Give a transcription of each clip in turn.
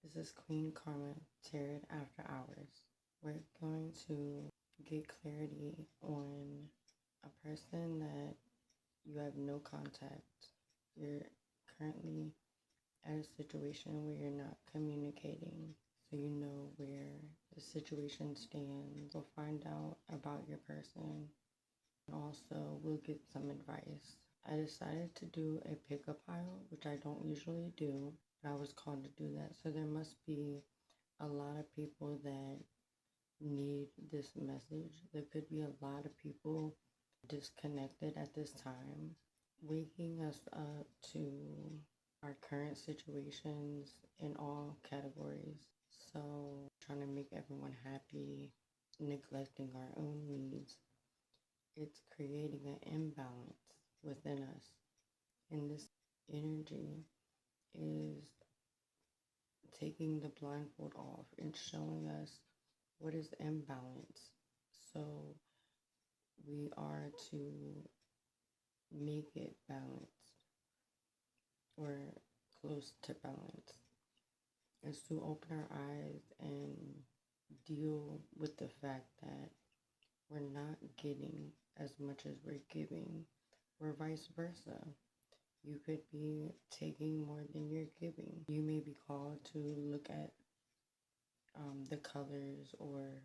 This is Queen Karma Tarot After Hours. We're going to get clarity on a person that you have no contact. You're currently at a situation where you're not communicating, so you know where the situation stands. We'll find out about your person, and also we'll get some advice. I decided to do a pickup pile, which I don't usually do, but I was called to do that. So there must be a lot of people that need this message. There could be a lot of people disconnected at this time, waking us up to our current situations in all categories. So, trying to make everyone happy, neglecting our own needs. It's creating an imbalance within us. And this energy is taking the blindfold off and showing us what is imbalance. So we are to make it balanced or close to balance. Is to open our eyes and deal with the fact that we're not getting as much as we're giving, or vice versa. You could be taking more than you're giving. You may be called to look at the colors or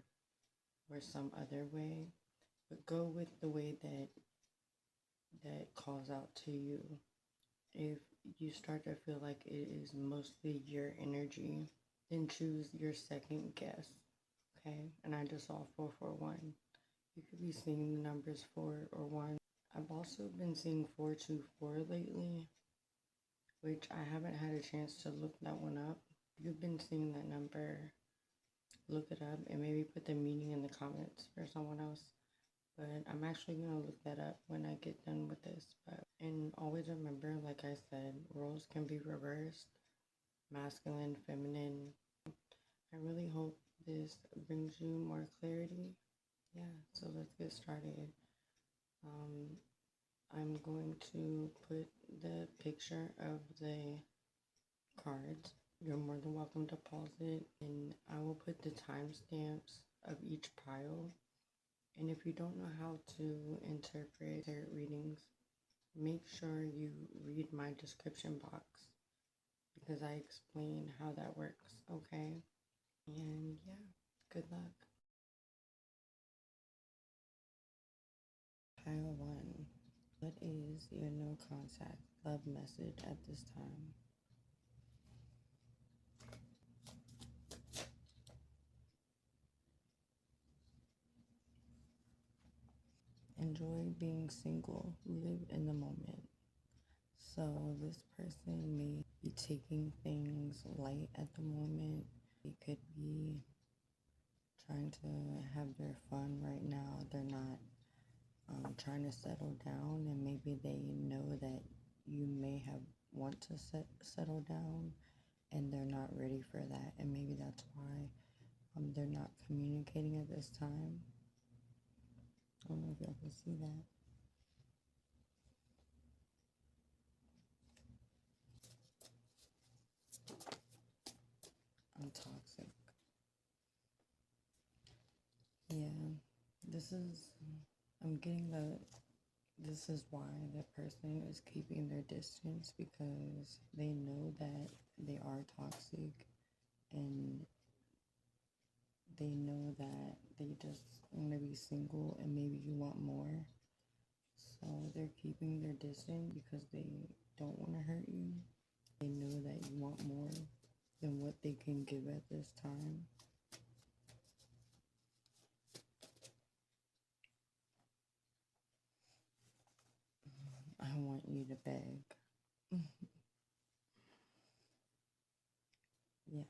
some other way, but go with the way that calls out to you. If you start to feel like it is mostly your energy, then choose your second guess. Okay, and I just saw 441. You could be seeing the numbers 4 or 1. I've also been seeing 424 lately, which I haven't had a chance to look that one up. If you've been seeing that number, look it up and maybe put the meaning in the comments for someone else. But I'm actually going to look that up when I get done with this. And always remember, like I said, roles can be reversed, masculine, feminine. I really hope this brings you more clarity. Yeah, so let's get started. I'm going to put the picture of the cards. You're more than welcome to pause it, and I will put the timestamps of each pile. And if you don't know how to interpret tarot readings, make sure you read my description box because I explain how that works, okay? And yeah, good luck. Pile 1. What is your no contact love message at this time? Enjoy being single. Live in the moment. So this person may be taking things light at the moment. They could be trying to have their fun right now. They're not trying to settle down, and maybe they know that you may have want to settle down, and they're not ready for that, and maybe that's why they're not communicating at this time. I don't know if y'all can see that. I'm toxic. Yeah, I'm getting this is why the person is keeping their distance, because they know that they are toxic, and they know that they just want to be single, and maybe you want more. So they're keeping their distance because they don't want to hurt you. They know that you want more than what they can give at this time. I want you to beg. Yeah.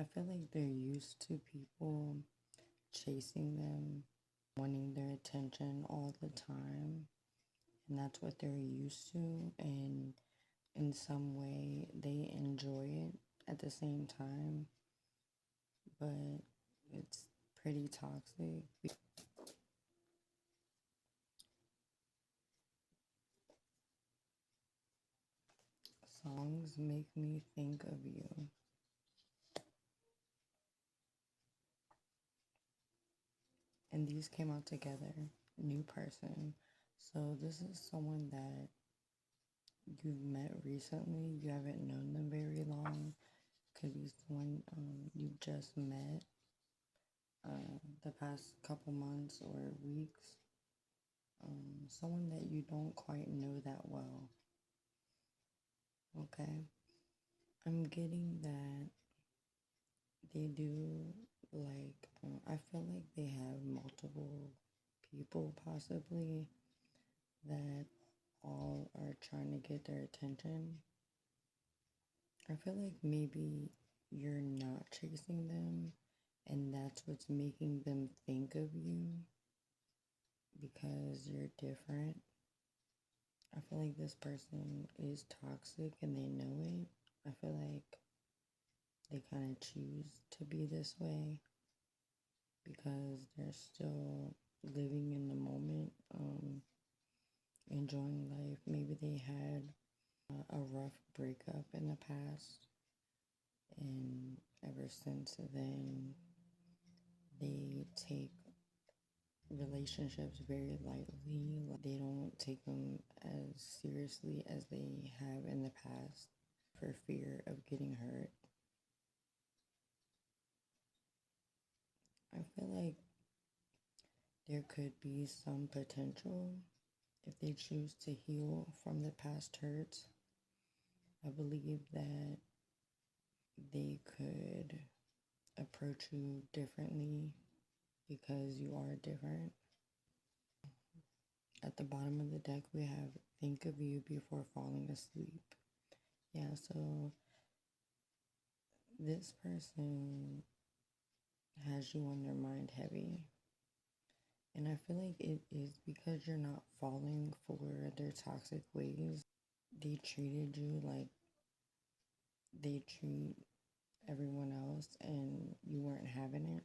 I feel like they're used to people chasing them, wanting their attention all the time. And that's what they're used to. And in some way, they enjoy it at the same time. But it's pretty toxic. Songs make me think of you. and these came out together. New person. So this is someone that you've met recently. You haven't known them very long. Could be someone you just met the past couple months or weeks. Someone that you don't quite know that well. Okay. I'm getting that they do like, I feel like they have multiple people possibly that all are trying to get their attention. I feel like maybe you're not chasing them and that's what's making them think of you because you're different. I feel like this person is toxic and they know it. I feel like they kind of choose to be this way because they're still living in the moment, enjoying life. Maybe they had a rough breakup in the past, and ever since then, they take relationships very lightly. They don't take them as seriously as they have in the past for fear of getting hurt. I feel like there could be some potential if they choose to heal from the past hurts. I believe that they could approach you differently because you are different. At the bottom of the deck, we have think of you before falling asleep. Yeah, so this person has you on their mind heavy. And I feel like it is because you're not falling for their toxic ways. They treated you like they treat everyone else and you weren't having it.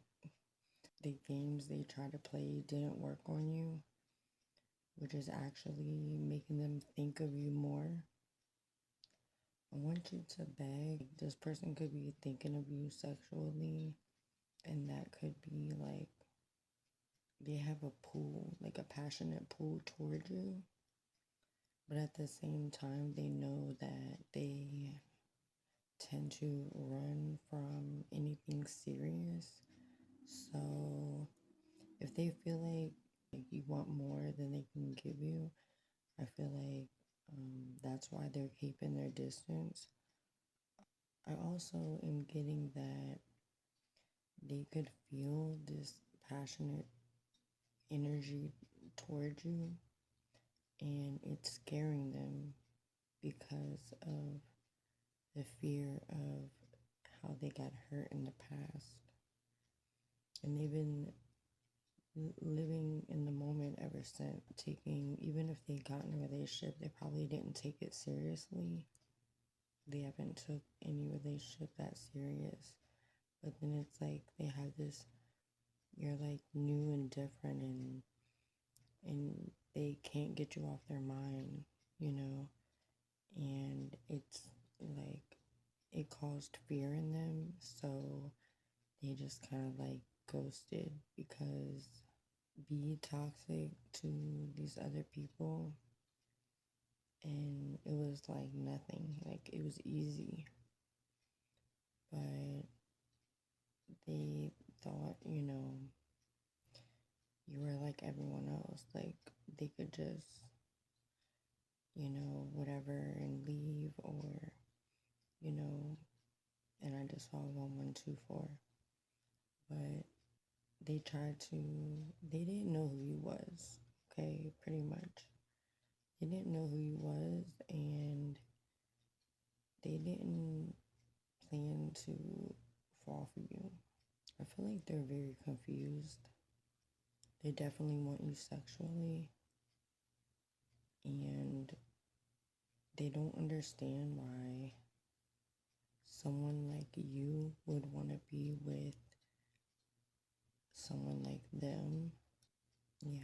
The games they tried to play didn't work on you, which is actually making them think of you more. I want you to beg. This person could be thinking of you sexually, and that could be like they have a pull, like a passionate pull toward you. But at the same time, they know that they tend to run from anything serious. So if they feel like you want more than they can give you, I feel like that's why they're keeping their distance. I also am getting that they could feel this passionate energy towards you and it's scaring them because of the fear of how they got hurt in the past. And they've been living in the moment ever since. Even if they got in a relationship, they probably didn't take it seriously. They haven't took any relationship that serious. But then it's like they have this, you're like new and different and they can't get you off their mind, and it's like it caused fear in them, so they just kind of like ghosted because be toxic to these other people and it was like nothing, like it was easy, but they thought you were like everyone else, like they could just whatever and leave, or and I just saw 1124, but they didn't know who he was, okay, pretty much. They didn't know who he was, and they didn't plan to fall for you. I feel like they're very confused. They definitely want you sexually, and they don't understand why someone like you would want to be with someone like them. Yeah,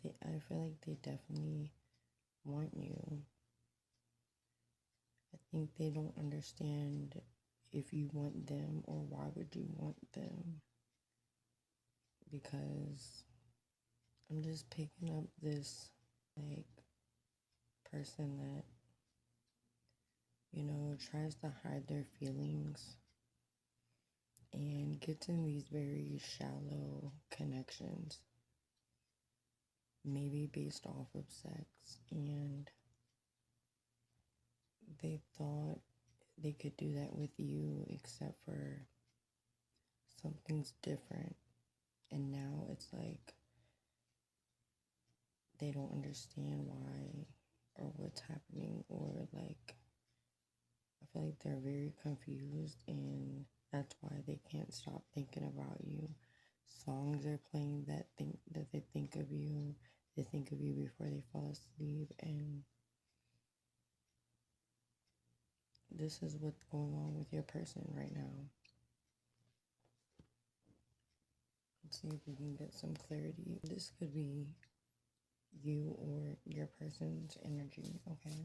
but I feel like they definitely want you. I think they don't understand if you want them or why would you want them, because I'm just picking up this, like, person that, tries to hide their feelings and gets in these very shallow connections, maybe based off of sex, and they thought they could do that with you, except for something's different. And now it's like they don't understand why or what's happening, or like I feel like they're very confused, and that's why they can't stop thinking about you. Songs are playing that they think of you. They think of you before they fall asleep, and this is what's going on with your person right now. Let's see if we can get some clarity. This could be you or your person's energy, okay?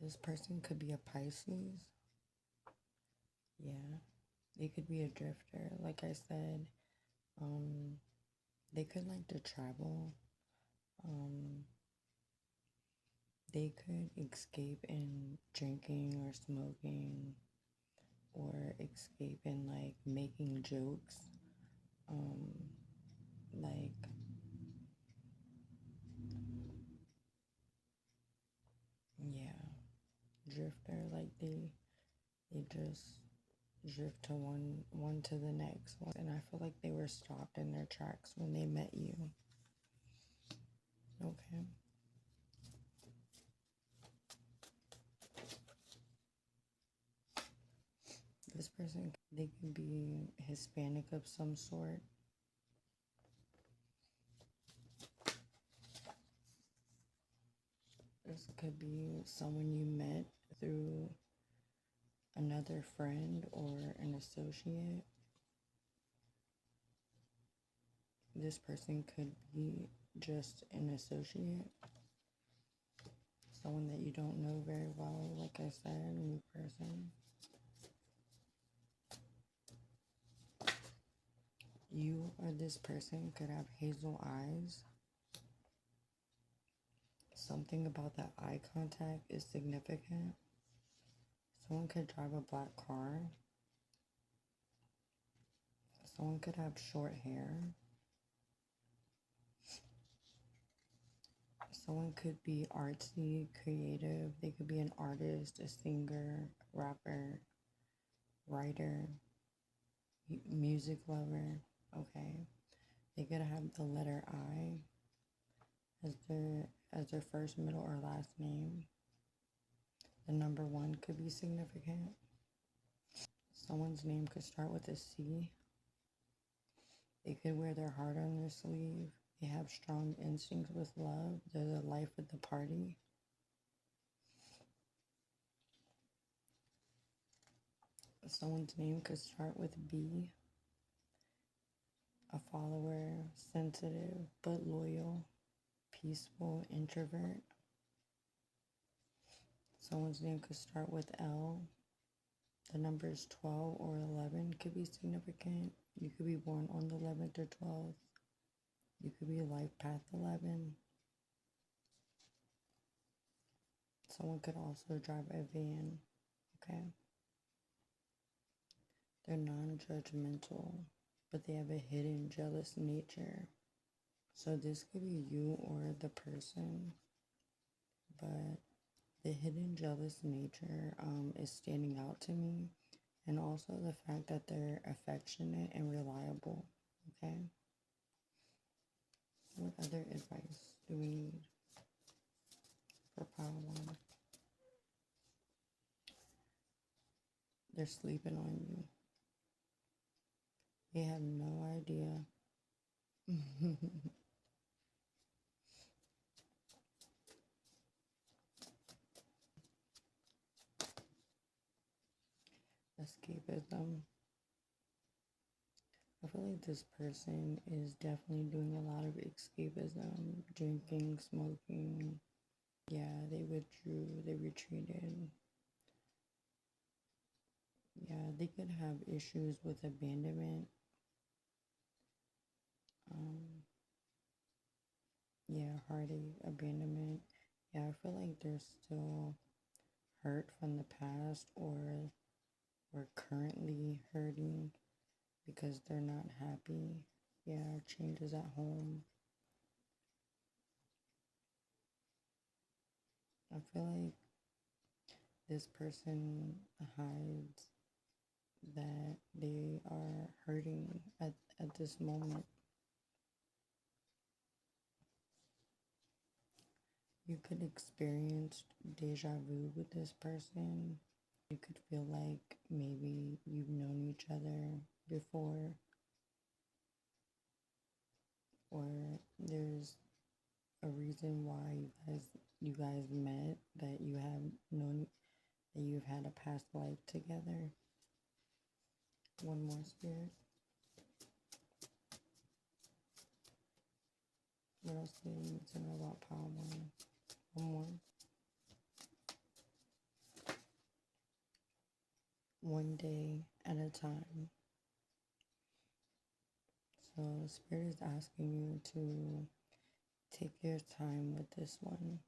This person could be a Pisces. Yeah, they could be a drifter. Like I said, they could like to travel. They could escape in drinking or smoking, or escape in like making jokes. Like, yeah, drifter. Like they just drift to one to the next one, and I feel like they were stopped in their tracks when they met you. Okay. This person, they could be Hispanic of some sort. This could be someone you met through another friend or an associate. This person could be just an associate, someone that you don't know very well. Like I said, a new person. You or this person could have hazel eyes. Something about that eye contact is significant. Someone could drive a black car. Someone could have short hair. Someone could be artsy, creative. They could be an artist, a singer, rapper, writer, music lover. Okay. They could have the letter I as their first, middle, or last name. The number 1 could be significant. Someone's name could start with a C. They could wear their heart on their sleeve. They have strong instincts with love. They're the life of the party. Someone's name could start with B. A follower, sensitive but loyal, peaceful, introvert. Someone's name could start with L. The numbers 12 or 11 could be significant. You could be born on the 11th or 12th. You could be life path 11. Someone could also drive a van, okay? They're non-judgmental, but they have a hidden jealous nature. So this could be you or the person, but the hidden jealous nature is standing out to me, and also the fact that they're affectionate and reliable, okay? What other advice do we need for pile 1? They're sleeping on you. They have no idea. Escapism. I feel like this person is definitely doing a lot of escapism, drinking, smoking. Yeah, they withdrew, they retreated. Yeah, they could have issues with abandonment. Yeah, heartache, abandonment. Yeah, I feel like they're still hurt from the past, or we're currently hurting because they're not happy. Yeah, changes at home. I feel like this person hides that they are hurting at this moment. You could experience deja vu with this person. You could feel like maybe you've known each other before, or there's a reason why you guys met, that you have known, that you've had a past life together. One more, spirit. What else do you need to know about power one? One more. One day at a time. So spirit is asking you to take your time with this one.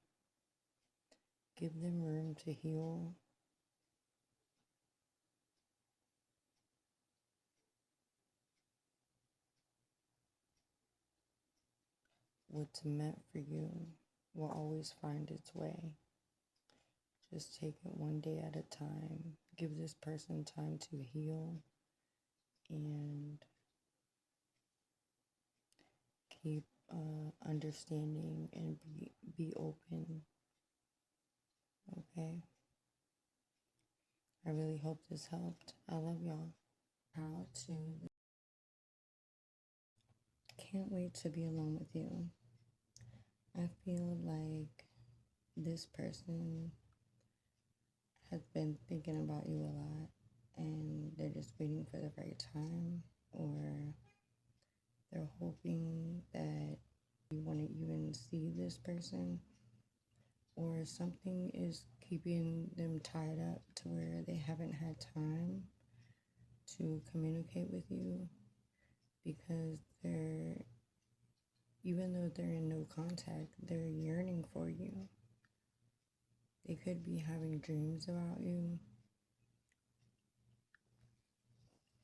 Give them room to heal. What's meant for you will always find its way. Just take it one day at a time. Give this person time to heal and keep understanding and be open. Okay? I really hope this helped. I love y'all. How to. Can't wait to be alone with you. I feel like this person has been thinking about you a lot, and they're just waiting for the right time, or they're hoping that you want to even see this person, or something is keeping them tied up to where they haven't had time to communicate with you, because even though they're in no contact, they're yearning for you. They could be having dreams about you,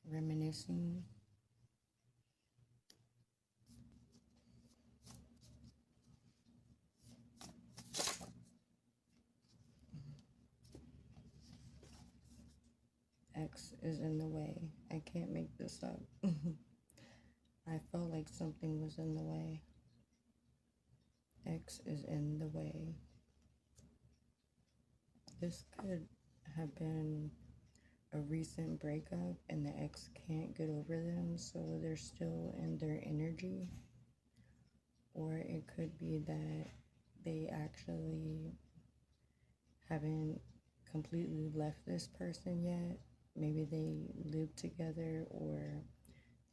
reminiscing. X is in the way. I can't make this up. I felt like something was in the way. X is in the way. This could have been a recent breakup and the ex can't get over them, so they're still in their energy. Or it could be that they actually haven't completely left this person yet. Maybe they live together, or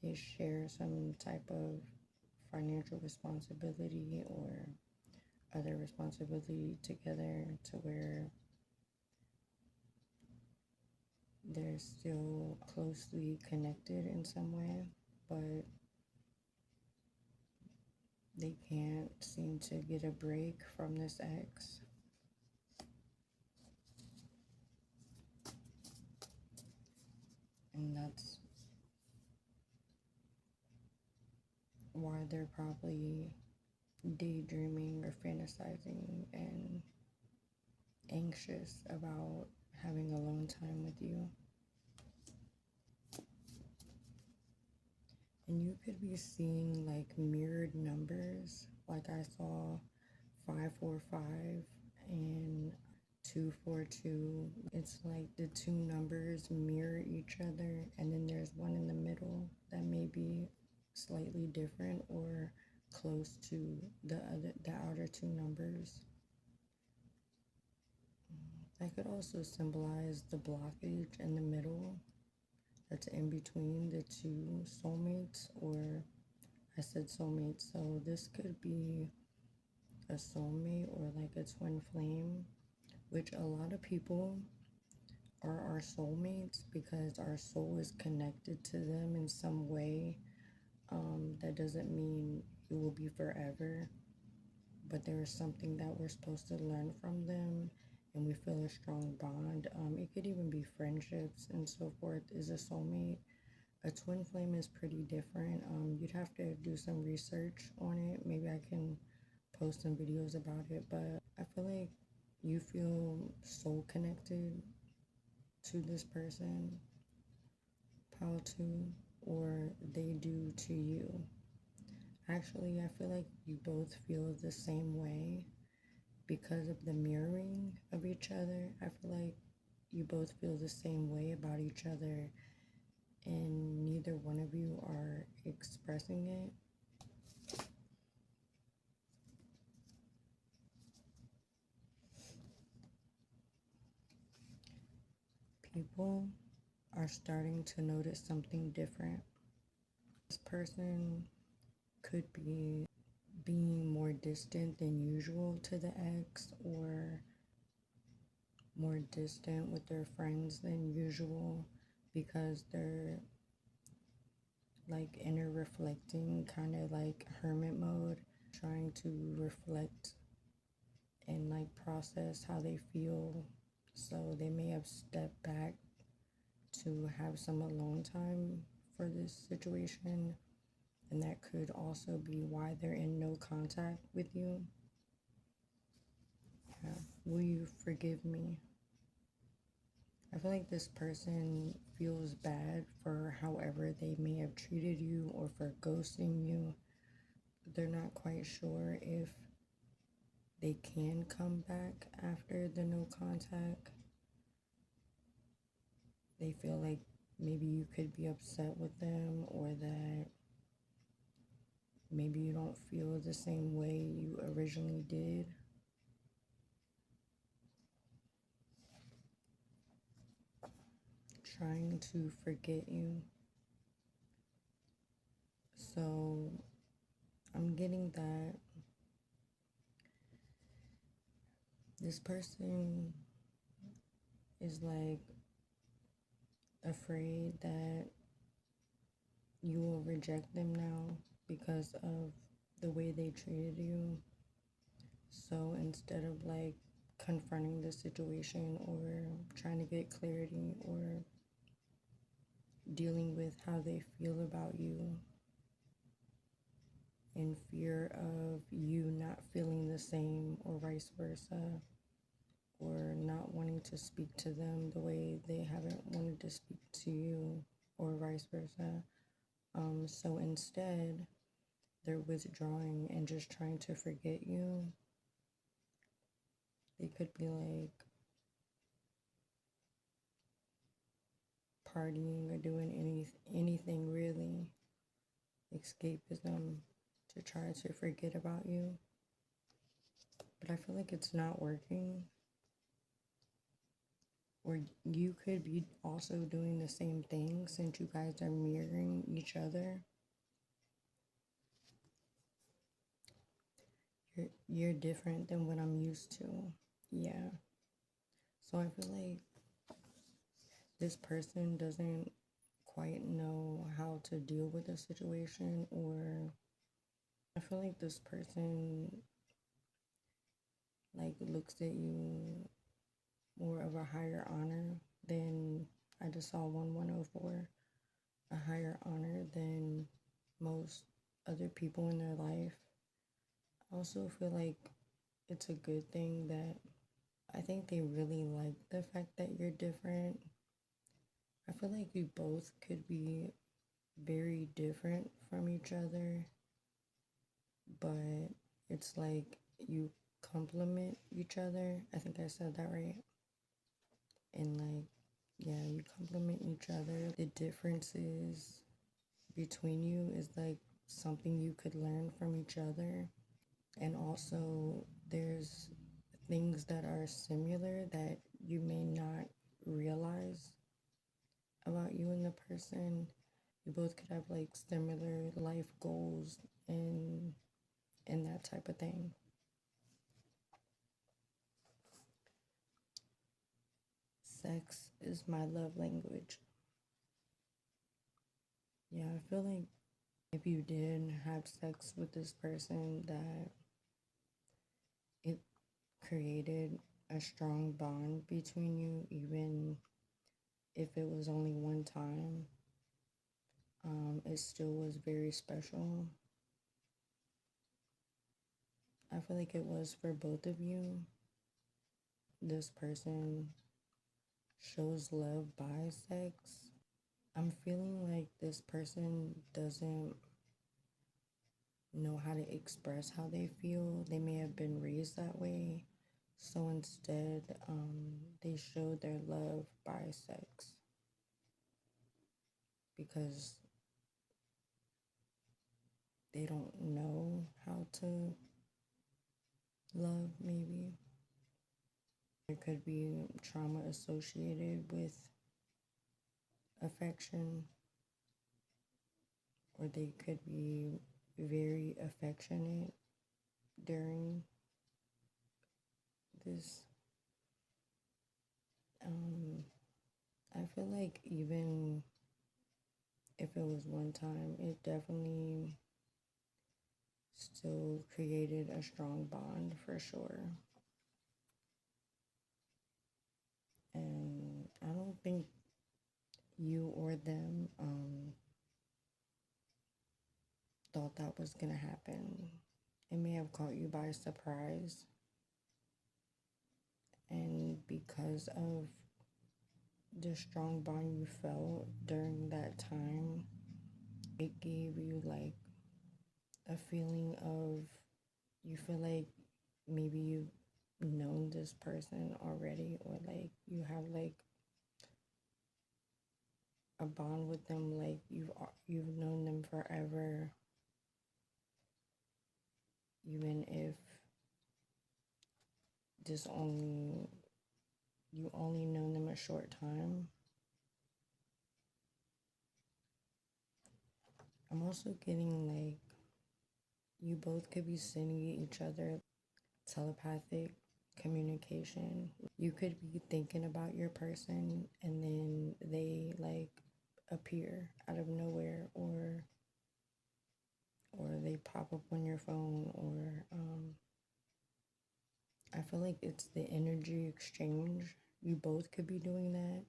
they share some type of financial responsibility or other responsibility together, to where they're still closely connected in some way, but they can't seem to get a break from this ex. And that's why they're probably daydreaming or fantasizing and anxious about having alone time with you. And you could be seeing like mirrored numbers. Like I saw 545 and 242. It's like the two numbers mirror each other, and then there's one in the middle that may be slightly different or close to the outer two numbers. That could also symbolize the blockage in the middle that's in between the two soulmates, or I said soulmates, so this could be a soulmate or like a twin flame, which a lot of people are our soulmates because our soul is connected to them in some way. That doesn't mean it will be forever, but there is something that we're supposed to learn from them, and we feel a strong bond. It could even be friendships and so forth is a soulmate. A twin flame is pretty different. You'd have to do some research on it. Maybe I can post some videos about it, but I feel like you feel so connected to this person, how to, or they do to you. Actually, I feel like you both feel the same way because of the mirroring of each other. I feel like you both feel the same way about each other, and neither one of you are expressing it. People are starting to notice something different. This person could be being more distant than usual to the ex, or more distant with their friends than usual because they're like inner reflecting, kind of like hermit mode, trying to reflect and like process how they feel. So they may have stepped back to have some alone time for this situation, and that could also be why they're in no contact with you. Yeah. Will you forgive me? I feel like this person feels bad for however they may have treated you or for ghosting you. They're not quite sure if they can come back after the no contact. They feel like maybe you could be upset with them, or that maybe you don't feel the same way you originally did. Trying to forget you. So I'm getting that this person is like afraid that you will reject them now because of the way they treated you. So instead of like confronting the situation or trying to get clarity or dealing with how they feel about you, in fear of you not feeling the same or vice versa, or not wanting to speak to them the way they haven't wanted to speak to you, or vice versa. So instead, they're withdrawing and just trying to forget you. They could be like partying or doing anything really, escapism, to try to forget about you. But I feel like it's not working. Or you could be also doing the same thing since you guys are mirroring each other. You're different than what I'm used to. Yeah. So I feel like this person doesn't quite know how to deal with the situation, or I feel like this person like looks at you more of a higher honor than, I just saw 1104, a higher honor than most other people in their life. I also feel like it's a good thing that I think they really like the fact that you're different. I feel like you both could be very different from each other, but it's like you complement each other. I think I said that right. And like, yeah, you complement each other. The differences between you is like something you could learn from each other. And also, there's things that are similar that you may not realize about you and the person. You both could have like similar life goals and that type of thing. sex is my love language. Yeah, I feel like if you did have sex with this person, that it created a strong bond between you, even if it was only one time. It still was very special. I feel like it was for both of you. This person shows love by sex. I'm feeling like this person doesn't know how to express how they feel. They may have been raised that way. So instead, they show their love by sex because they don't know how to love, maybe. There could be trauma associated with affection, or they could be very affectionate during this. I feel like even if it was one time, it definitely still created a strong bond for sure. And I don't think you or them thought that was gonna happen. It may have caught you by surprise. And because of the strong bond you felt during that time, it gave you like a feeling of, you feel like maybe you've known this person already, or like you have like a bond with them, like you've known them forever, even if you only known them a short time. I'm also getting like you both could be sending each other telepathic communication. You could be thinking about your person and then they like appear out of nowhere, or they pop up on your phone, or I feel like it's the energy exchange. You both could be doing that.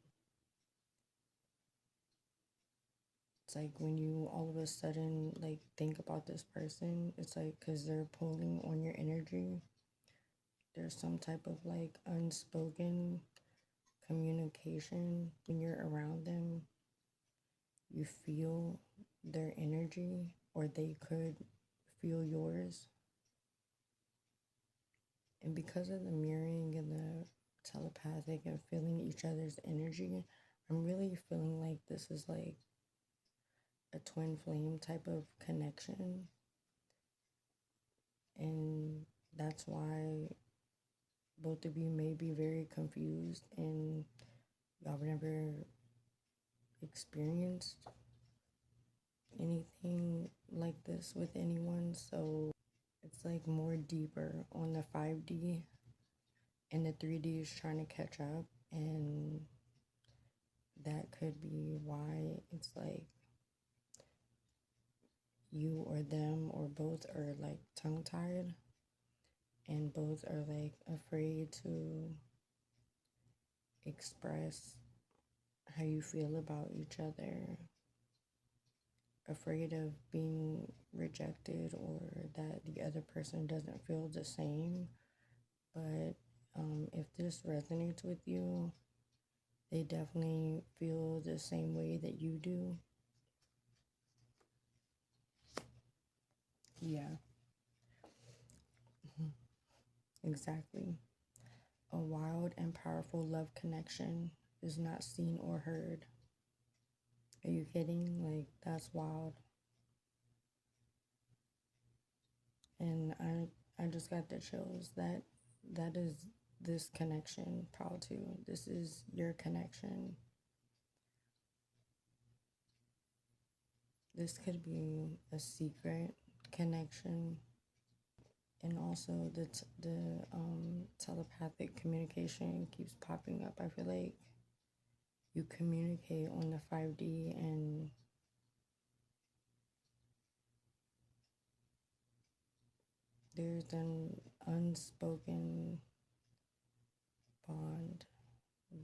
It's like when you all of a sudden like think about this person, it's like because they're pulling on your energy. There's some type of like unspoken communication when you're around them. You feel their energy, or they could feel yours. And because of the mirroring and the telepathic and feeling each other's energy, I'm really feeling like this is like a twin flame type of connection. And that's why both of you may be very confused and y'all have never experienced anything like this with anyone. So it's like more deeper on the 5D, and the 3D is trying to catch up, and that could be why it's like you or them or both are like tongue-tied, and both are like afraid to express how you feel about each other, afraid of being rejected, or that the other person doesn't feel the same. But if this resonates with you, they definitely feel the same way that you do. Yeah. Exactly. A wild and powerful love connection is not seen or heard. Are you kidding? Like, that's wild. And I just got the chills. That is this connection, pal too. This is your connection. This could be a secret connection. And also the telepathic communication keeps popping up. I feel like you communicate on the 5D, and there's an unspoken bond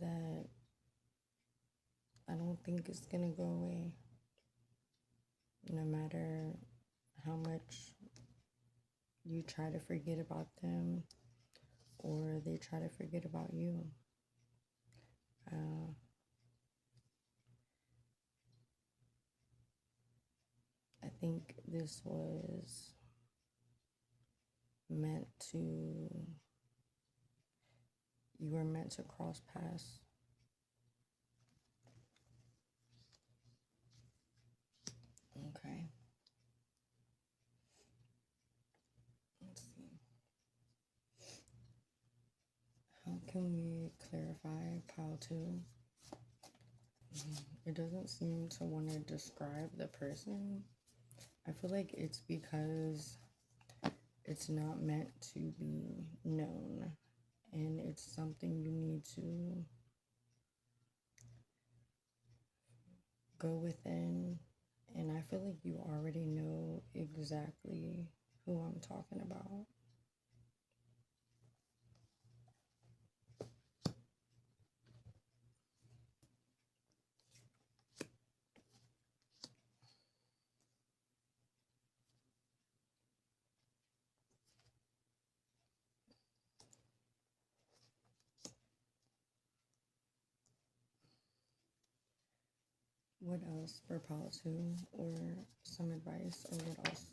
that I don't think is gonna go away, no matter how much you try to forget about them or they try to forget about you. I think this was meant to, you were meant to cross paths. Okay. Let's see. How can we clarify pile 2? It doesn't seem to want to describe the person. I feel like it's because it's not meant to be known, and it's something you need to go within. And I feel like you already know exactly who I'm talking about. What else for pile 2, or some advice, or what else?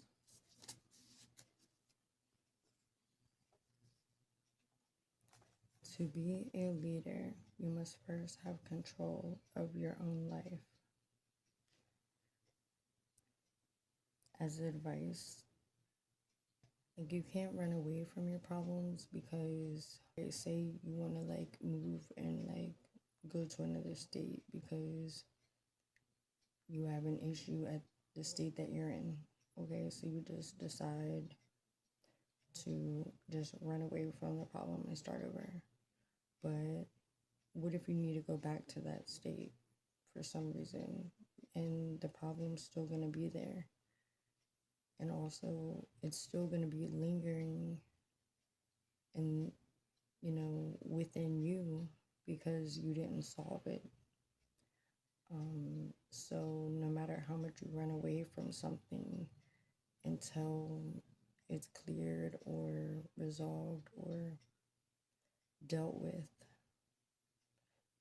To be a leader, you must first have control of your own life. As advice, like, you can't run away from your problems, because they say you want to like move and like go to another state because you have an issue at the state that you're in. Okay, so you just decide to just run away from the problem and start over. But what if you need to go back to that state for some reason, and the problem's still going to be there? And also, it's still going to be lingering and, within you, because you didn't solve it. So no matter how much you run away from something until it's cleared or resolved or dealt with,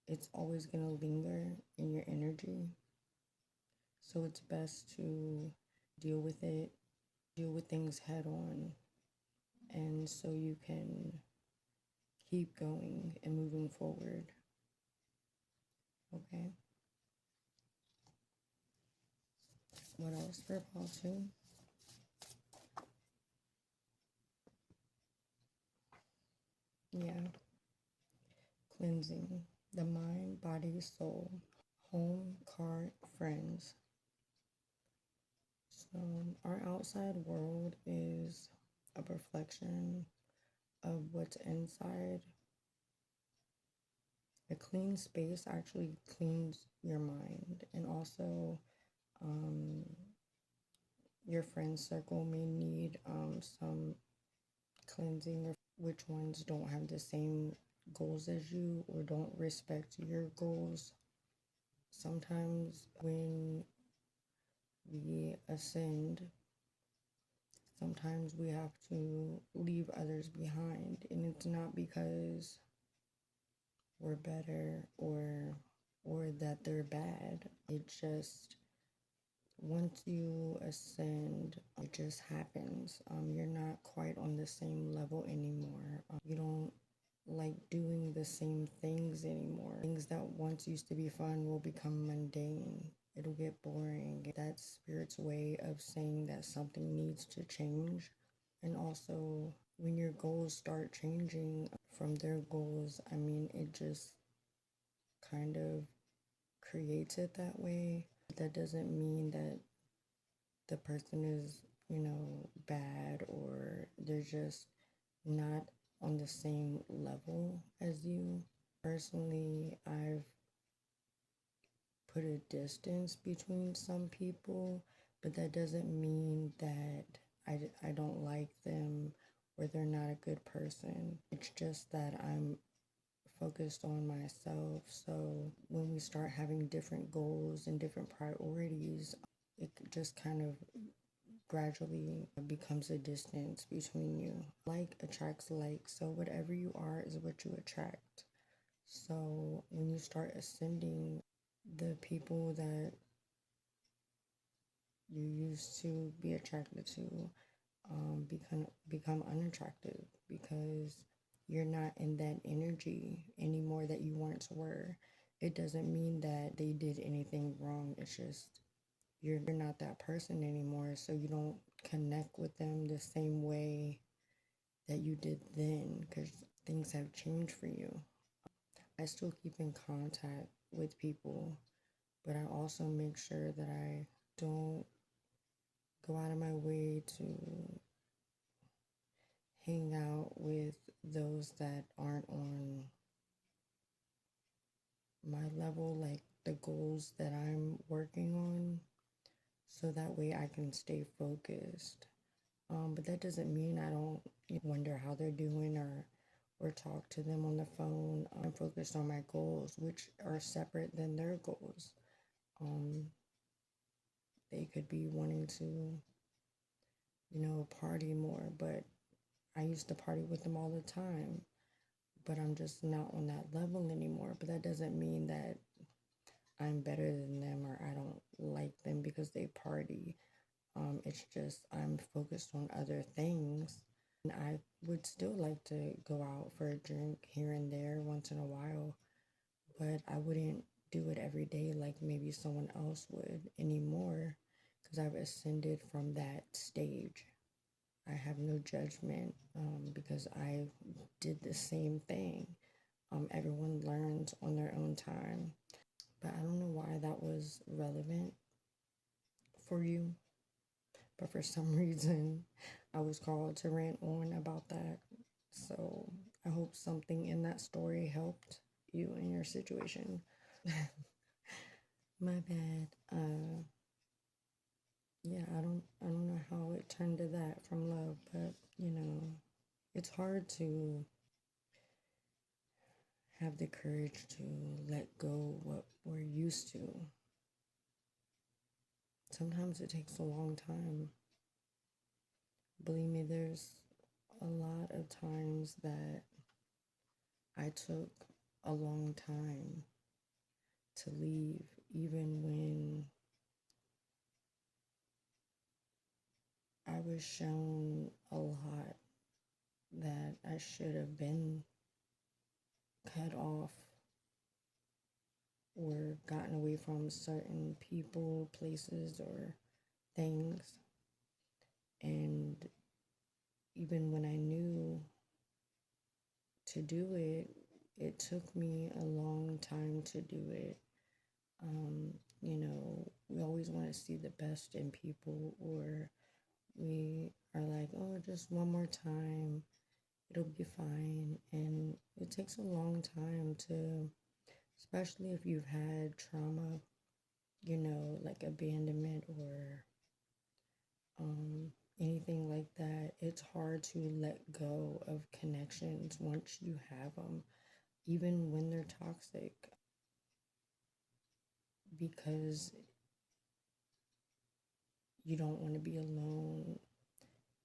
it's always going to linger in your energy. So it's best to deal with it, deal with things head on, and so you can keep going and moving forward. Okay. What else for Paul 2? Yeah. Cleansing the mind, body, soul, home, card, friends. So our outside world is a reflection of what's inside. A clean space actually cleans your mind, and also your friend circle may need some cleansing, or which ones don't have the same goals as you or don't respect your goals. Sometimes when we ascend, sometimes we have to leave others behind, and it's not because we're better or that they're bad. It's just, once you ascend, it just happens. You're not quite on the same level anymore. You don't like doing the same things anymore. Things that once used to be fun will become mundane. It'll get boring. That's Spirit's way of saying that something needs to change. And also, when your goals start changing from their goals, it just kind of creates it that way. That doesn't mean that the person is, bad, or they're just not on the same level as you. Personally, I've put a distance between some people, but that doesn't mean that I don't like them or they're not a good person. It's just that I'm focused on myself. So when we start having different goals and different priorities, it just kind of gradually becomes a distance between you. Like attracts like, so whatever you are is what you attract. So when you start ascending, the people that you used to be attracted to become unattractive because you're not in that energy anymore that you once were. It doesn't mean that they did anything wrong. It's just you're not that person anymore, so you don't connect with them the same way that you did then because things have changed for you. I still keep in contact with people, but I also make sure that I don't go out of my way to hang out with those that aren't on my level, like the goals that I'm working on, so that way I can stay focused. But that doesn't mean I don't wonder how they're doing or talk to them on the phone. I'm focused on my goals, which are separate than their goals. They could be wanting to, party more, but I used to party with them all the time, but I'm just not on that level anymore. But that doesn't mean that I'm better than them or I don't like them because they party. It's just I'm focused on other things. And I would still like to go out for a drink here and there once in a while, but I wouldn't do it every day like maybe someone else would anymore because I've ascended from that stage. I have no judgment because I did the same thing. Everyone learns on their own time. But I don't know why that was relevant for you. But for some reason, I was called to rant on about that. So I hope something in that story helped you in your situation. My bad. Yeah, I don't know how it turned to that from love, but it's hard to have the courage to let go what we're used to. Sometimes it takes a long time. Believe me, there's a lot of times that I took a long time to leave, even when I was shown a lot that I should have been cut off or gotten away from certain people, places, or things. And even when I knew to do it, it took me a long time to do it. We always want to see the best in people, or we are like, oh, just one more time, it'll be fine. And it takes a long time to, especially if you've had trauma, like abandonment or anything like that. It's hard to let go of connections once you have them, even when they're toxic, because you don't want to be alone.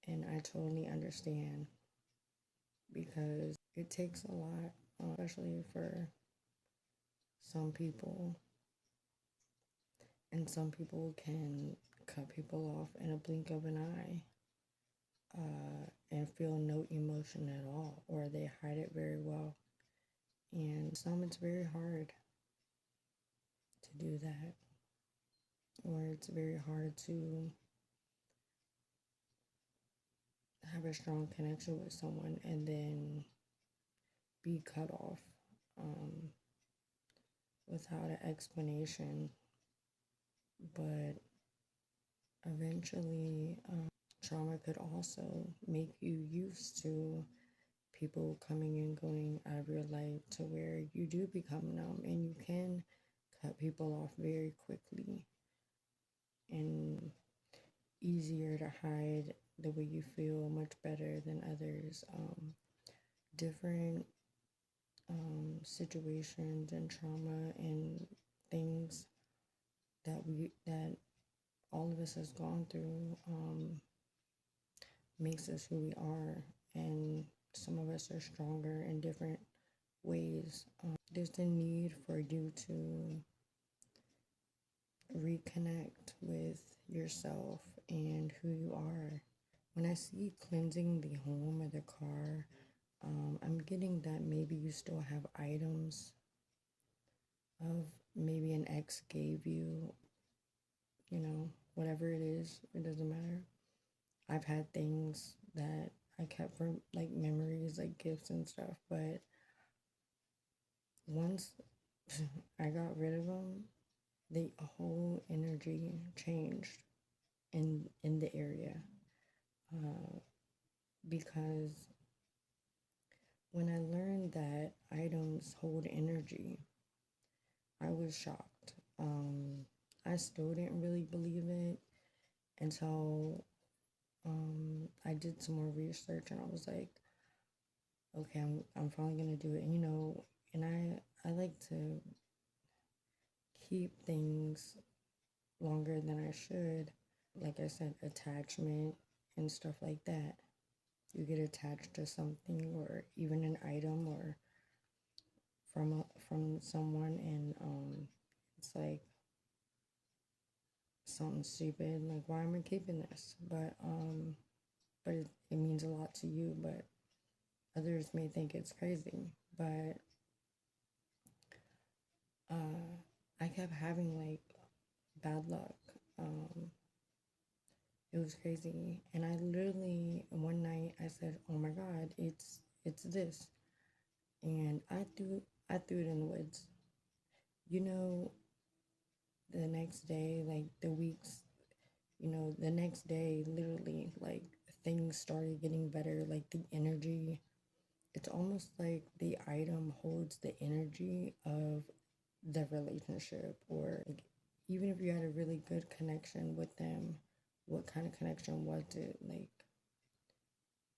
And I totally understand because it takes a lot, especially for some people. And some people can cut people off in a blink of an eye and feel no emotion at all, or they hide it very well. And some, it's very hard to do that, or it's very hard to have a strong connection with someone and then be cut off without an explanation. But eventually, trauma could also make you used to people coming and going out of your life to where you do become numb and you can cut people off very quickly and easier to hide the way you feel much better than others. Different situations and trauma and things that all of us has gone through makes us who we are, and some of us are stronger in different ways. There's the need for you to reconnect with yourself and who you are. When I see cleansing the home or the car, I'm getting that maybe you still have items of maybe an ex gave you, whatever it is, it doesn't matter. I've had things that I kept from like memories, like gifts and stuff, but once I got rid of them, the whole energy changed in the area, because when I learned that items hold energy, I was shocked. I still didn't really believe it until I did some more research, and I was like, okay, I'm finally gonna do it. And I like to keep things longer than I should. Like I said, attachment and stuff like that. You get attached to something, or even an item, or from someone, and it's like something stupid, like, why am I keeping this? But it means a lot to you, but others may think it's crazy. But I kept having like bad luck. It was crazy, and I literally one night I said, "Oh my God, it's this," and I threw it in the woods. The next day, like the next day, literally, like things started getting better. Like the energy, it's almost like the item holds the energy of the relationship, or like, even if you had a really good connection with them, what kind of connection was it? Like,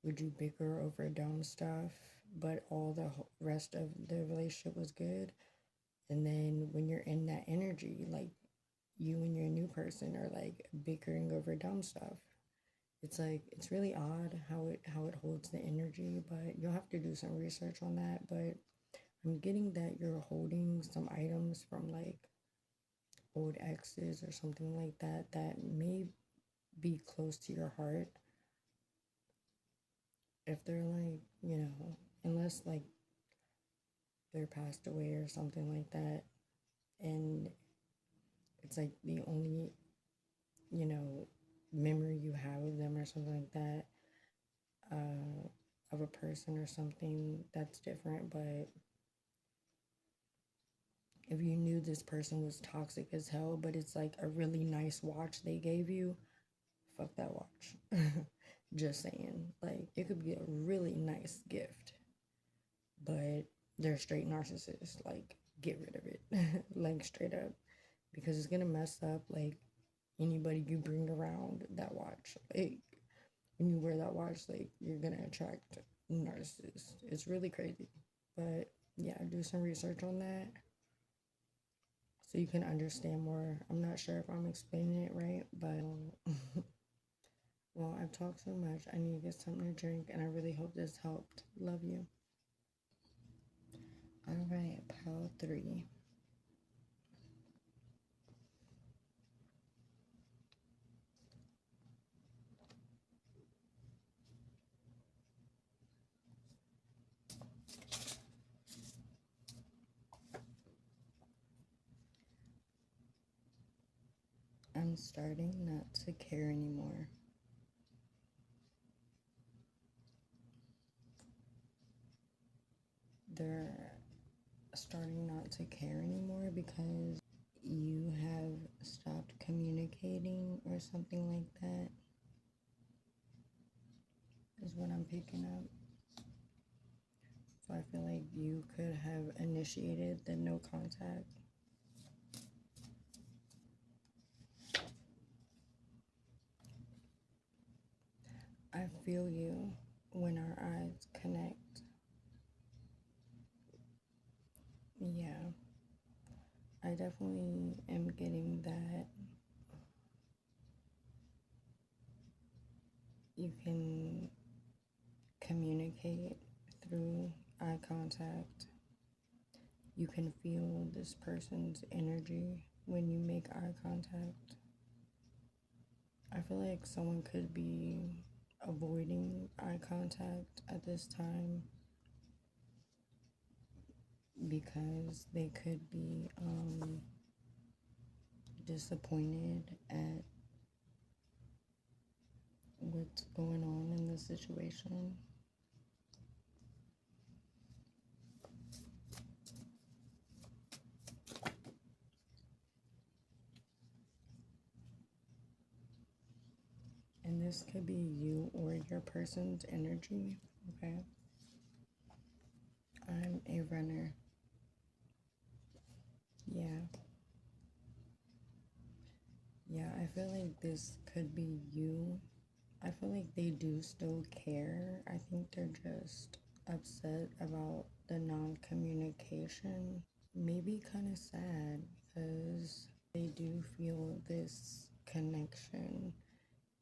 would you bicker over dumb stuff, but all the rest of the relationship was good? And then when you're in that energy, like you and your new person are like bickering over dumb stuff. It's like, it's really odd how it holds the energy, but you'll have to do some research on that. But I'm getting that you're holding some items from like old exes or something like that may be close to your heart. If they're like, unless like they're passed away or something like that, and it's like the only, memory you have of them or something like that, of a person or something, that's different. But if you knew this person was toxic as hell, but it's like a really nice watch they gave you, fuck that watch. Just saying. Like, it could be a really nice gift, but they're straight narcissists. Like, get rid of it. Like, straight up. Because it's gonna mess up, like, anybody you bring around that watch. Like, when you wear that watch, like, you're gonna attract narcissists. It's really crazy. But, yeah, do some research on that so you can understand more. I'm not sure if I'm explaining it right, but well, I've talked so much. I need to get something to drink, and I really hope this helped. Love you. All right, pile 3. I'm starting not to care anymore. They're starting not to care anymore because you have stopped communicating or something like that, is what I'm picking up. So I feel like you could have initiated the no contact. I feel you when our eyes connect. Yeah, I definitely am getting that you can communicate through eye contact. You can feel this person's energy when you make eye contact. I feel like someone could be avoiding eye contact at this time because they could be disappointed at what's going on in the situation. And this could be you or your person's energy, okay? I'm a runner. Yeah. Yeah, I feel like this could be you. I feel like they do still care. I think they're just upset about the non-communication. Maybe kind of sad because they do feel this connection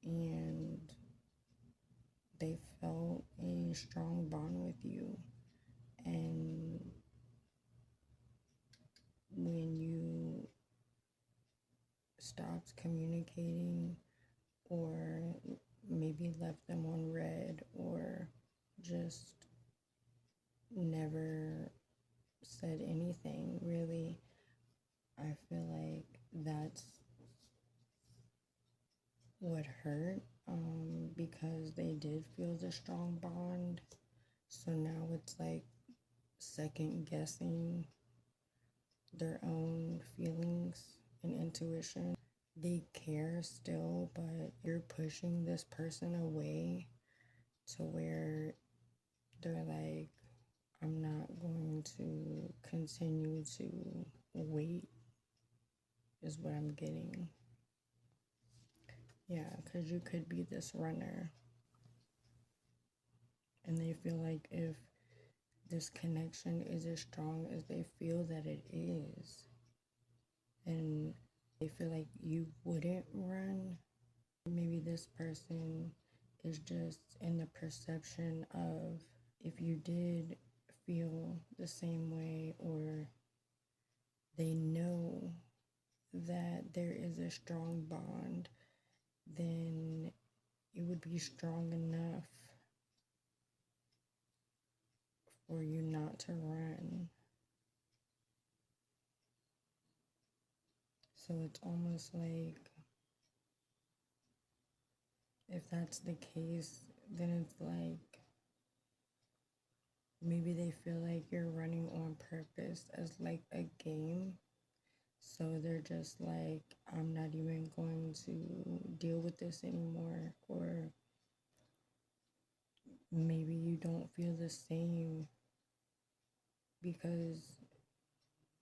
and they felt a strong bond with you. And when you stopped communicating or maybe left them on red or just never said anything really, I feel like that's what hurt, because they did feel the strong bond. So now it's like second guessing their own feelings and intuition. They care still, but you're pushing this person away to where they're like, I'm not going to continue to wait, is what I'm getting. Yeah, because you could be this runner. And they feel like if this connection is as strong as they feel that it is, and they feel like you wouldn't run, maybe this person is just in the perception of if you did feel the same way or they know that there is a strong bond, then it would be strong enough for you not to run. So it's almost like if that's the case, then it's like maybe they feel like you're running on purpose as like a game. So they're just like, I'm not even going to deal with this anymore. Or maybe you don't feel the same because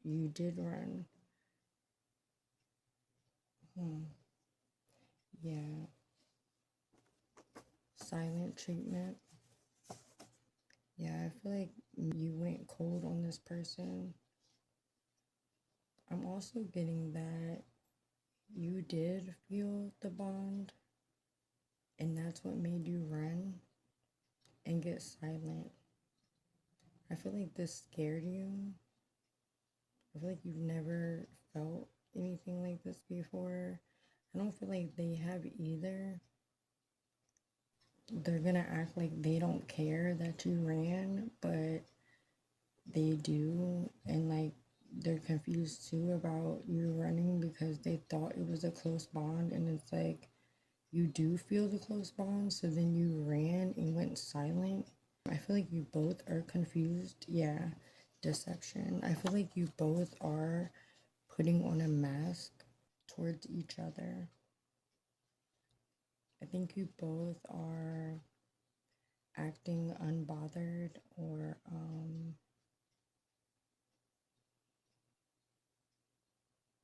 you did run. Yeah. Silent treatment. Yeah, I feel like you went cold on this person. I'm also getting that you did feel the bond, and that's what made you run and get silent. I feel like this scared you. I feel like you've never felt anything like this before. I don't feel like they have either. They're gonna act like they don't care that you ran, but they do. And like they're confused too about you running because they thought it was a close bond. And it's like, you do feel the close bond, so then you ran and went silent. I feel like you both are confused. Yeah, deception. I feel like you both are putting on a mask towards each other. I think you both are acting unbothered or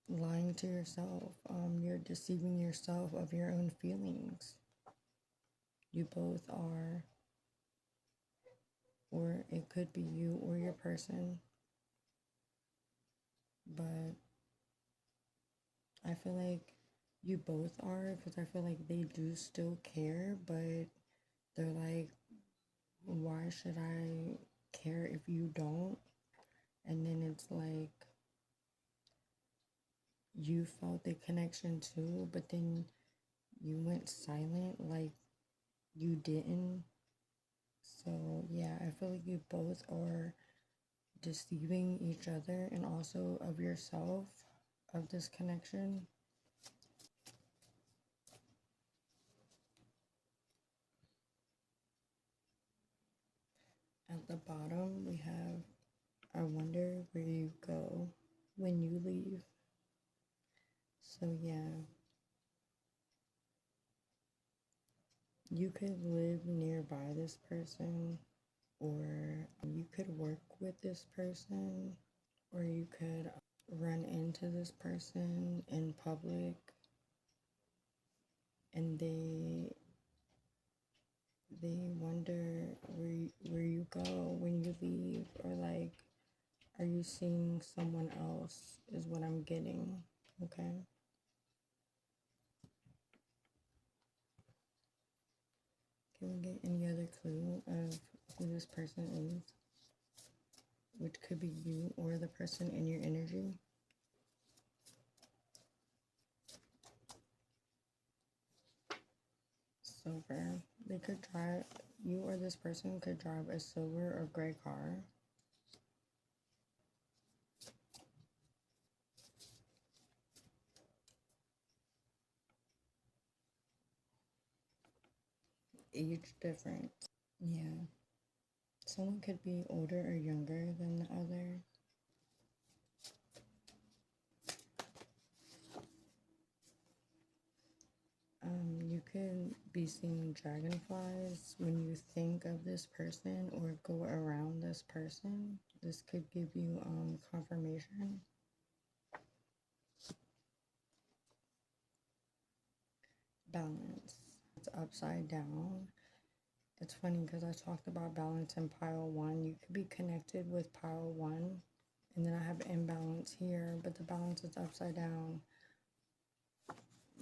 lying to yourself. You're deceiving yourself of your own feelings. you both are, or it could be you or your person, but I feel like you both are, because I feel like they do still care, but they're like, why should I care if you don't? And then it's like you felt the connection too, but then you went silent like you didn't. So yeah, I feel like you both are deceiving each other and also of yourself of this connection. At the bottom, we have, I wonder where you go when you leave. So yeah, you could live nearby this person, or you could work with this person, or you could run into this person in public and they wonder where you go when you leave, or like, are you seeing someone else is what I'm getting. Okay, can we get any other clue of who this person is, which could be you or the person in your energy? Silver. They could drive, you or this person could drive a silver or gray car. Age difference. Yeah. Someone could be older or younger than the other. You could be seeing dragonflies when you think of this person or go around this person. This could give you confirmation. Balance. It's upside down. It's funny because I talked about balance in pile 1. You could be connected with pile 1. And then I have imbalance here, but the balance is upside down.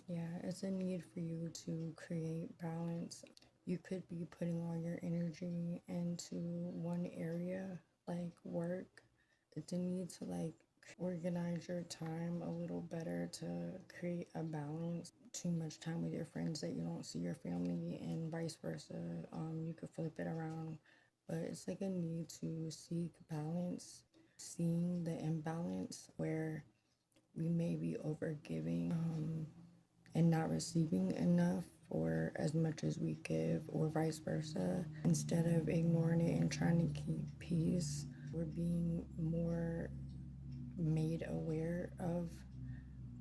Yeah, it's a need for you to create balance. You could be putting all your energy into one area, like work. It's a need to like organize your time a little better to create a balance. Too much time with your friends that you don't see your family, and vice versa. You could flip it around, but it's like a need to seek balance. Seeing the imbalance where we may be overgiving and not receiving enough or as much as we give, or vice versa. Instead of ignoring it and trying to keep peace, we're being more made aware of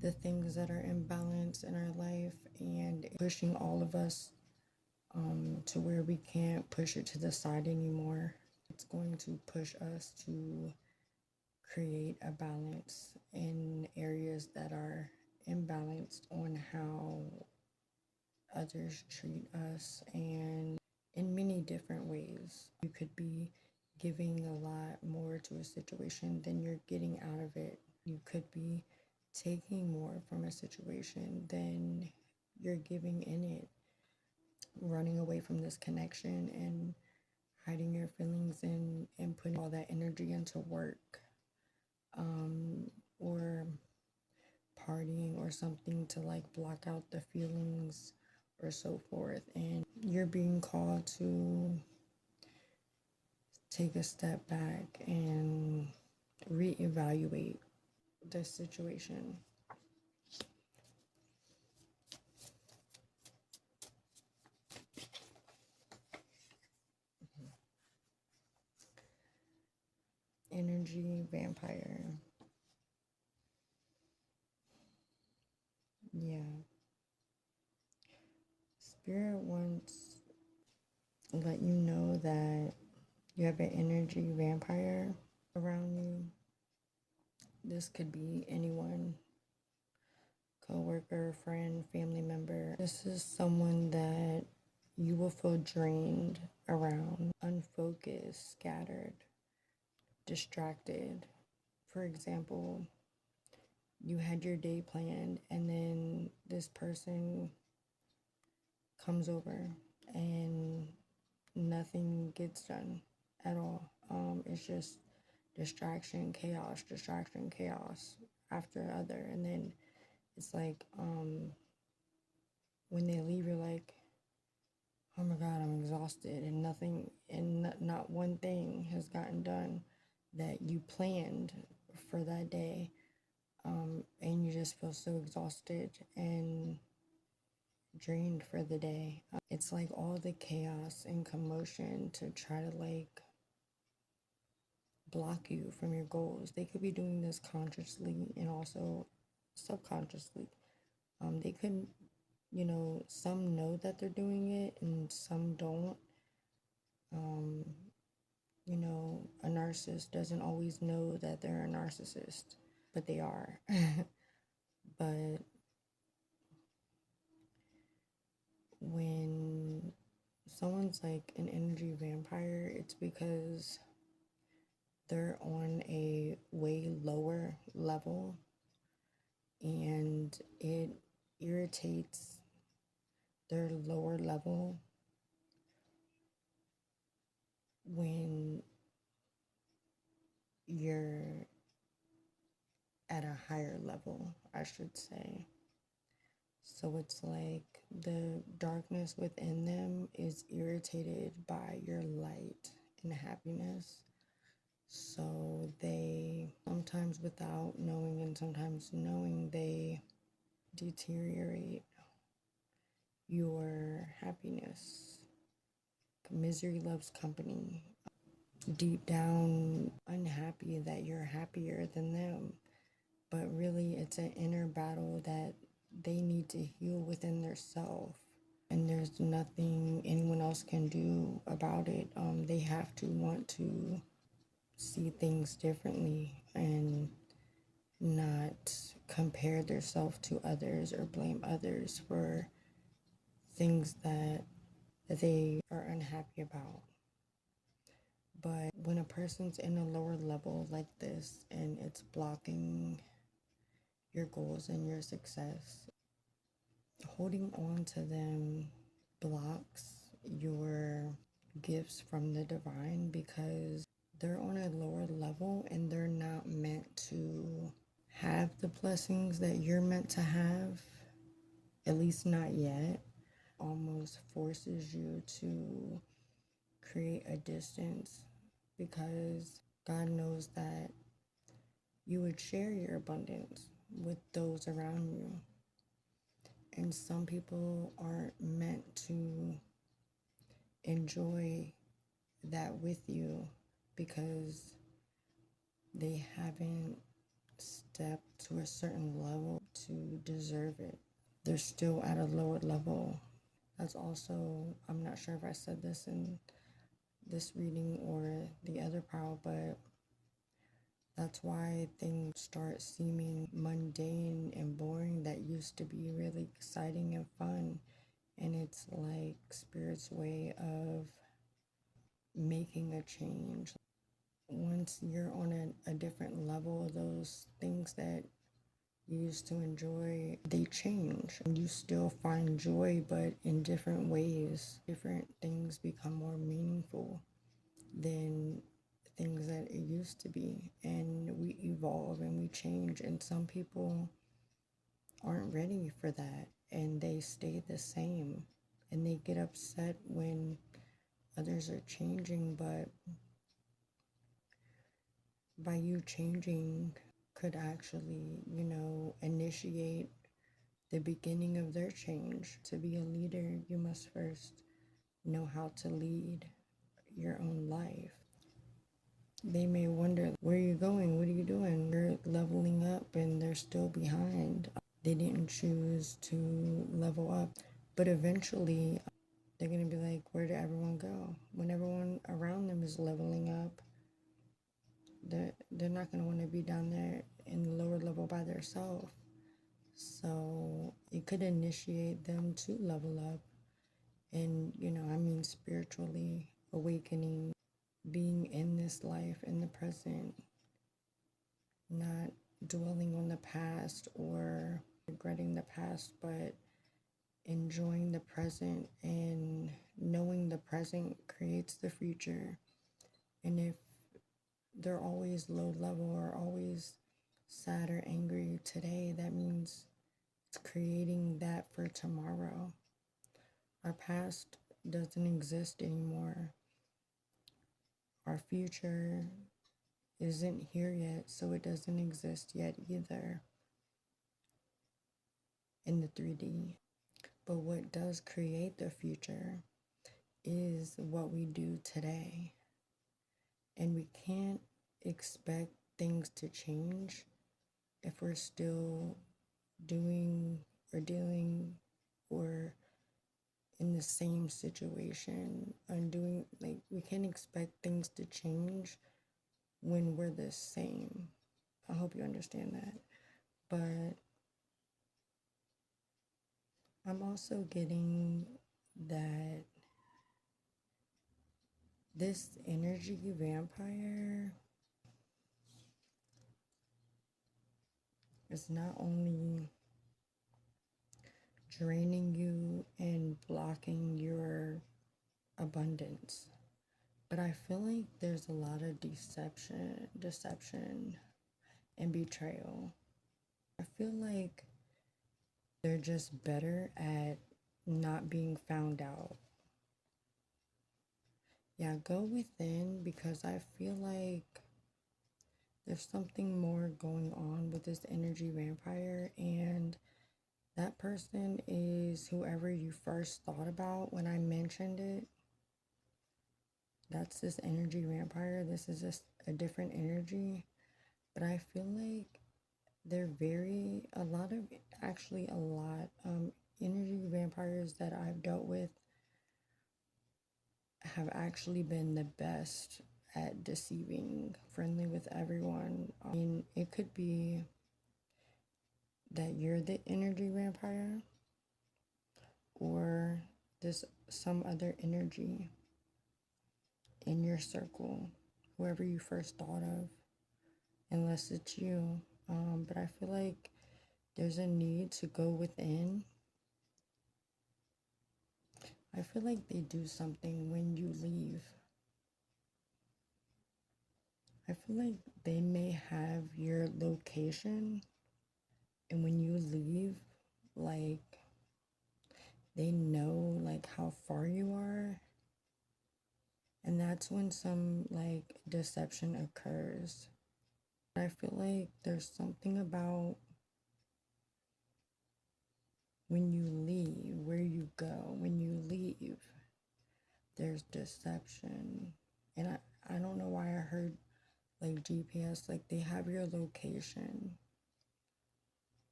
the things that are imbalanced in our life, and pushing all of us to where we can't push it to the side anymore. It's going to push us to create a balance in areas that are imbalanced on how others treat us, and in many different ways. You could be giving a lot more to a situation than you're getting out of it. You could be taking more from a situation than you're giving in it, running away from this connection and hiding your feelings and putting all that energy into work, or partying or something to like block out the feelings or so forth. And you're being called to take a step back and reevaluate the situation. Energy vampire. Yeah. Spirit wants to let you know that you have an energy vampire around you. This could be anyone, coworker, friend, family member. This is someone that you will feel drained around, unfocused, scattered, distracted. For example, you had your day planned and then this person comes over and nothing gets done at all. It's just distraction, chaos after other. And then it's like, when they leave, you're like, oh my God, I'm exhausted, and not one thing has gotten done that you planned for that day. And you just feel so exhausted and drained for the day. It's like all the chaos and commotion to try to like block you from your goals. They could be doing this consciously and also subconsciously. They could, some know that they're doing it and some don't. A narcissist doesn't always know that they're a narcissist, but they are. But when someone's like an energy vampire, it's because they're on a way lower level and it irritates their lower level when you're at a higher level, I should say. So it's like the darkness within them is irritated by your light and happiness. So they, sometimes without knowing and sometimes knowing, they deteriorate your happiness. Misery loves company. Deep down, unhappy that you're happier than them. But really, it's an inner battle that they need to heal within their self. And there's nothing anyone else can do about it. They have to want to see things differently and not compare themselves to others or blame others for things that they are unhappy about. But when a person's in a lower level like this and it's blocking your goals and your success, holding on to them blocks your gifts from the divine because they're on a lower level and they're not meant to have the blessings that you're meant to have, at least not yet. Almost forces you to create a distance because God knows that you would share your abundance with those around you. And some people aren't meant to enjoy that with you because they haven't stepped to a certain level to deserve it. They're still at a lower level. That's also, I'm not sure if I said this in this reading or the other pile, but that's why things start seeming mundane and boring that used to be really exciting and fun. And it's like Spirit's way of making a change. Once you're on a different level, those things that you used to enjoy, they change. You still find joy, but in different ways. Different things become more meaningful than things that it used to be. And we evolve and we change. And some people aren't ready for that. And they stay the same. And they get upset when others are changing. But by you changing could actually, initiate the beginning of their change. To be a leader, you must first know how to lead your own life. They may wonder, where are you going? What are you doing? You're leveling up and they're still behind. They didn't choose to level up. But eventually, they're going to be like, where did everyone go? When everyone around them is leveling up, they're not going to want to be down there in the lower level by themselves. So it could initiate them to level up And, I mean spiritually awakening, being in this life, in the present, not dwelling on the past or regretting the past, but enjoying the present and knowing the present creates the future. And if they're always low level or always sad or angry today, that means it's creating that for tomorrow. Our past doesn't exist anymore. Our future isn't here yet, so it doesn't exist yet either in the 3D. But what does create the future is what we do today. And we can't expect things to change if we're still doing or dealing or in the same situation and doing, like, we can't expect things to change when we're the same. I hope you understand that. But I'm also getting that this energy vampire is not only draining you and blocking your abundance, but I feel like there's a lot of deception and betrayal. I feel like they're just better at not being found out. Yeah, go within, because I feel like there's something more going on with this energy vampire, and that person is whoever you first thought about when I mentioned it. That's this energy vampire. This is just a different energy, but I feel like they're a lot energy vampires that I've dealt with have actually been the best at deceiving, friendly with everyone. I mean, it could be that you're the energy vampire or there's some other energy in your circle, whoever you first thought of, unless it's you. But I feel like there's a need to go within. I feel like they do something when you leave. I feel like they may have your location, and when you leave, like, they know, like, how far you are, and that's when some, like, deception occurs. I feel like there's something about when you leave, where you go, when you leave, there's deception. And I don't know why I heard, like, GPS, like, they have your location,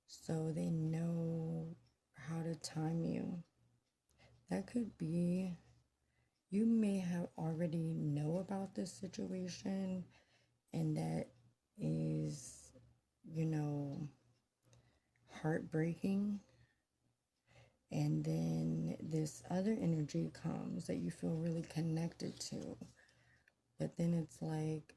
so they know how to time you. That could be, you may have already know about this situation, and that is, heartbreaking. And then this other energy comes that you feel really connected to. But then it's like,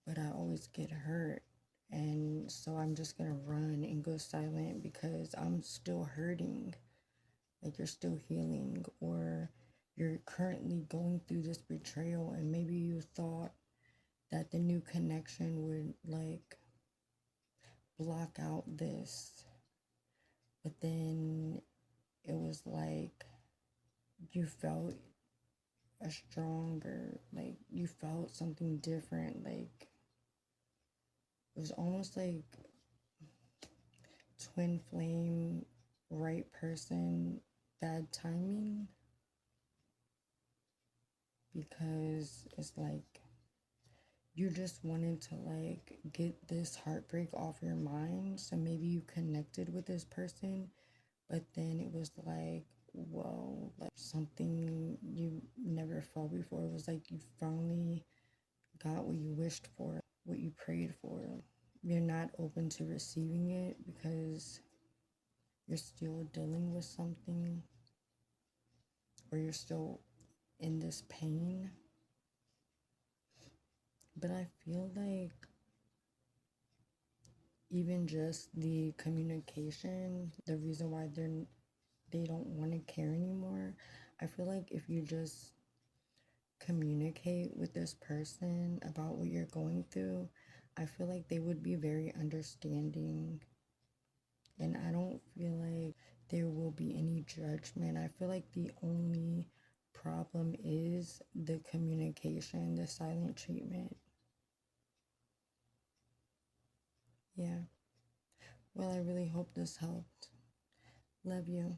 but I always get hurt. And so I'm just going to run and go silent because I'm still hurting. Like, you're still healing, or you're currently going through this betrayal, and maybe you thought that the new connection would, like, block out this. But then it was like you felt a stronger, like, you felt something different. Like, it was almost like twin flame, right person, bad timing. Because it's like you just wanted to, like, get this heartbreak off your mind. So maybe you connected with this person, but then it was like, whoa, like something you never felt before. It was like you finally got what you wished for, what you prayed for. You're not open to receiving it because you're still dealing with something. or you're still in this pain. But I feel like even just the communication, the reason why they don't want to care anymore, I feel like if you just communicate with this person about what you're going through, I feel like they would be very understanding. And I don't feel like there will be any judgment. I feel like the only problem is the communication, the silent treatment. Yeah. Well, I really hope this helped. Love you.